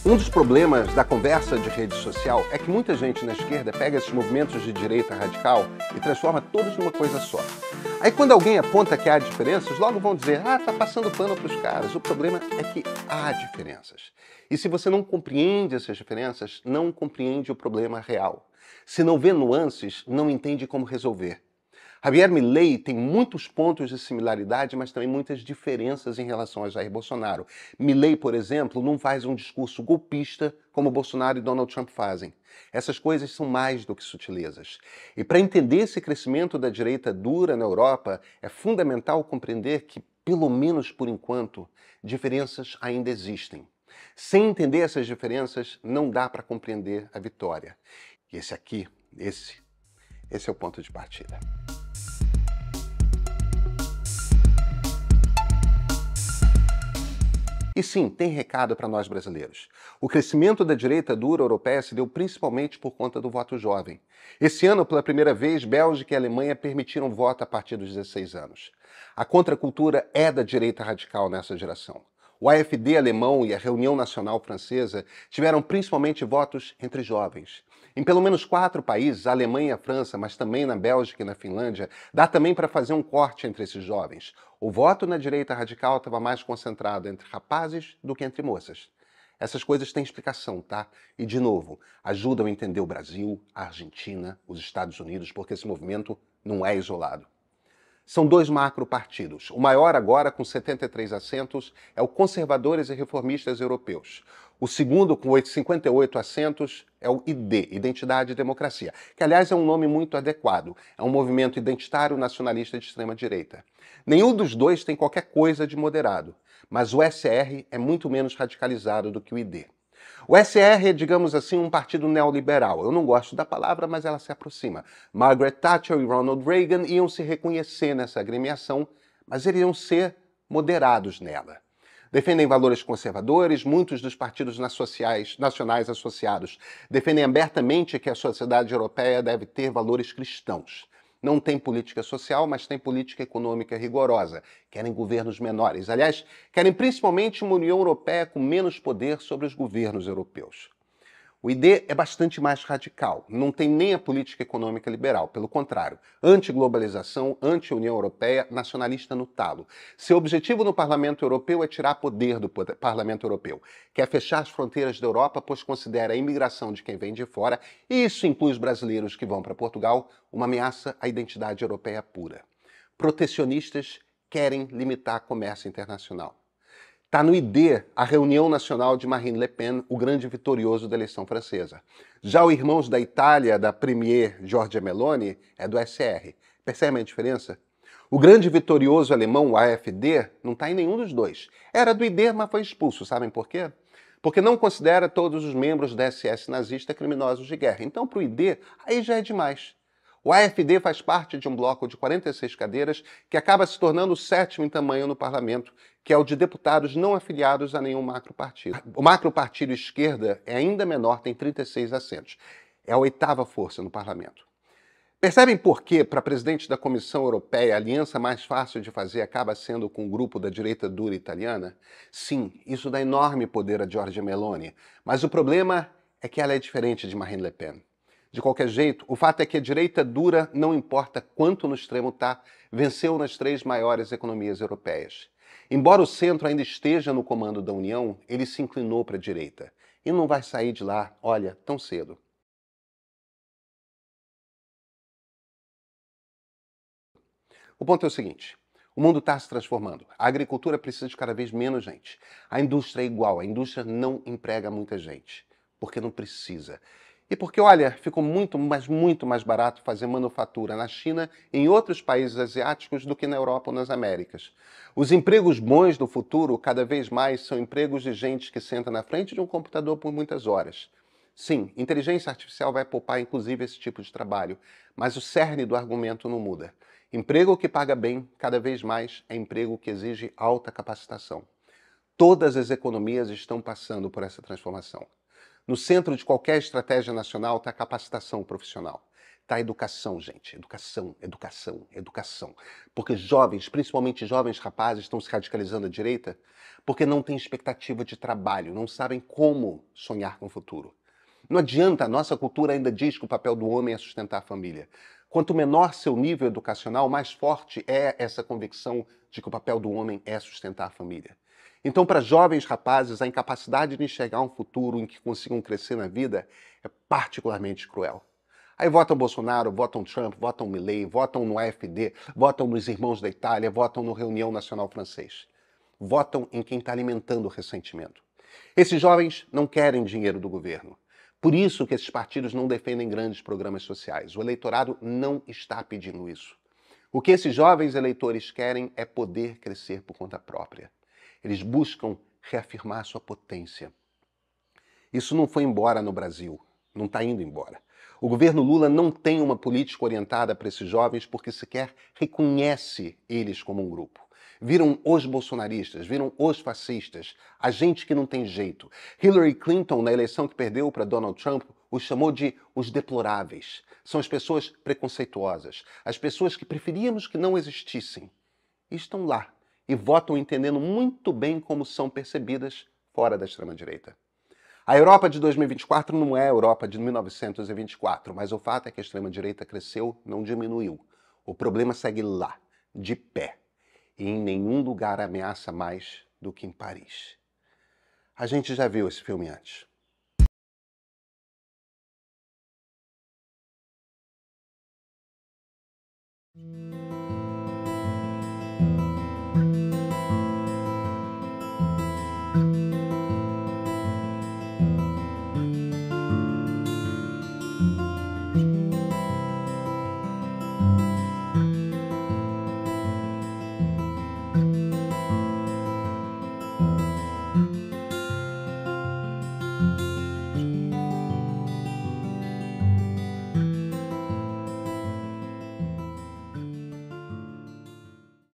Um dos problemas da conversa de rede social é que muita gente na esquerda pega esses movimentos de direita radical e transforma todos numa coisa só. Aí quando alguém aponta que há diferenças, logo vão dizer, tá passando pano para os caras. O problema é que há diferenças. E se você não compreende essas diferenças, não compreende o problema real. Se não vê nuances, não entende como resolver. Javier Milei tem muitos pontos de similaridade, mas também muitas diferenças em relação a Jair Bolsonaro. Milei, por exemplo, não faz um discurso golpista como Bolsonaro e Donald Trump fazem. Essas coisas são mais do que sutilezas. E para entender esse crescimento da direita dura na Europa, é fundamental compreender que, pelo menos por enquanto, diferenças ainda existem. Sem entender essas diferenças, não dá para compreender a vitória. E esse é o ponto de partida. E sim, tem recado para nós brasileiros. O crescimento da direita dura europeia se deu principalmente por conta do voto jovem. Esse ano, pela primeira vez, Bélgica e Alemanha permitiram voto a partir dos 16 anos. A contracultura é da direita radical nessa geração. O AfD alemão e a Reunião Nacional Francesa tiveram principalmente votos entre jovens. Em pelo menos 4 países, a Alemanha e a França, mas também na Bélgica e na Finlândia, dá também para fazer um corte entre esses jovens. O voto na direita radical estava mais concentrado entre rapazes do que entre moças. Essas coisas têm explicação, tá? E, de novo, ajudam a entender o Brasil, a Argentina, os Estados Unidos, porque esse movimento não é isolado. São 2 macropartidos. O maior agora, com 73 assentos, é o Conservadores e Reformistas Europeus. O segundo, com 58 assentos, é o ID, Identidade e Democracia, que, aliás, é um nome muito adequado. É um movimento identitário nacionalista de extrema-direita. Nenhum dos dois tem qualquer coisa de moderado, mas o SR é muito menos radicalizado do que o ID. O SR é, digamos assim, um partido neoliberal. Eu não gosto da palavra, mas ela se aproxima. Margaret Thatcher e Ronald Reagan iam se reconhecer nessa agremiação, mas iriam ser moderados nela. Defendem valores conservadores, muitos dos partidos nacionais associados defendem abertamente que a sociedade europeia deve ter valores cristãos. Não tem política social, mas tem política econômica rigorosa. Querem governos menores. Aliás, querem principalmente uma União Europeia com menos poder sobre os governos europeus. O ID é bastante mais radical, não tem nem a política econômica liberal, pelo contrário, anti-globalização, anti-União Europeia, nacionalista no talo. Seu objetivo no Parlamento Europeu é tirar poder do Parlamento Europeu. Quer fechar as fronteiras da Europa, pois considera a imigração de quem vem de fora, e isso inclui os brasileiros que vão para Portugal, uma ameaça à identidade europeia pura. Protecionistas querem limitar comércio internacional. Está no ID a reunião nacional de Marine Le Pen, o grande vitorioso da eleição francesa. Já o Irmãos da Itália, da premier Giorgia Meloni, é do SR. Percebem a diferença? O grande vitorioso alemão, o AfD, não está em nenhum dos dois. Era do ID, mas foi expulso. Sabem por quê? Porque não considera todos os membros da SS nazista criminosos de guerra. Então, para o ID, aí já é demais. O AfD faz parte de um bloco de 46 cadeiras que acaba se tornando o 7º em tamanho no parlamento, que é o de deputados não afiliados a nenhum macropartido. O macropartido esquerda é ainda menor, tem 36 assentos. É a 8ª força no parlamento. Percebem por que, para presidente da Comissão Europeia, a aliança mais fácil de fazer acaba sendo com o grupo da direita dura italiana? Sim, isso dá enorme poder a Giorgia Meloni, mas o problema é que ela é diferente de Marine Le Pen. De qualquer jeito, o fato é que a direita dura, não importa quanto no extremo está, venceu nas 3 maiores economias europeias. Embora o centro ainda esteja no comando da União, ele se inclinou para a direita. E não vai sair de lá, olha, tão cedo. O ponto é o seguinte, o mundo está se transformando. A agricultura precisa de cada vez menos gente. A indústria é igual, a indústria não emprega muita gente, porque não precisa. E porque, olha, ficou muito mais barato fazer manufatura na China e em outros países asiáticos do que na Europa ou nas Américas. Os empregos bons do futuro, cada vez mais, são empregos de gente que senta na frente de um computador por muitas horas. Sim, inteligência artificial vai poupar inclusive esse tipo de trabalho, mas o cerne do argumento não muda. Emprego que paga bem, cada vez mais, é emprego que exige alta capacitação. Todas as economias estão passando por essa transformação. No centro de qualquer estratégia nacional está a capacitação profissional. Tá, educação, gente. Educação, educação, educação. Porque jovens, principalmente jovens rapazes, estão se radicalizando à direita porque não têm expectativa de trabalho, não sabem como sonhar com o futuro. Não adianta, a nossa cultura ainda diz que o papel do homem é sustentar a família. Quanto menor seu nível educacional, mais forte é essa convicção de que o papel do homem é sustentar a família. Então, para jovens rapazes, a incapacidade de enxergar um futuro em que consigam crescer na vida é particularmente cruel. Aí votam Bolsonaro, votam Trump, votam Milei, votam no AfD, votam nos Irmãos da Itália, votam no Reunião Nacional Francês. Votam em quem está alimentando o ressentimento. Esses jovens não querem dinheiro do governo. Por isso que esses partidos não defendem grandes programas sociais. O eleitorado não está pedindo isso. O que esses jovens eleitores querem é poder crescer por conta própria. Eles buscam reafirmar sua potência. Isso não foi embora no Brasil, não está indo embora. O governo Lula não tem uma política orientada para esses jovens porque sequer reconhece eles como um grupo. Viram os bolsonaristas, viram os fascistas, a gente que não tem jeito. Hillary Clinton, na eleição que perdeu para Donald Trump, os chamou de os deploráveis. São as pessoas preconceituosas, as pessoas que preferíamos que não existissem. E estão lá e votam entendendo muito bem como são percebidas fora da extrema-direita. A Europa de 2024 não é a Europa de 1924, mas o fato é que a extrema-direita cresceu, não diminuiu. O problema segue lá, de pé. E em nenhum lugar ameaça mais do que em Paris. A gente já viu esse filme antes.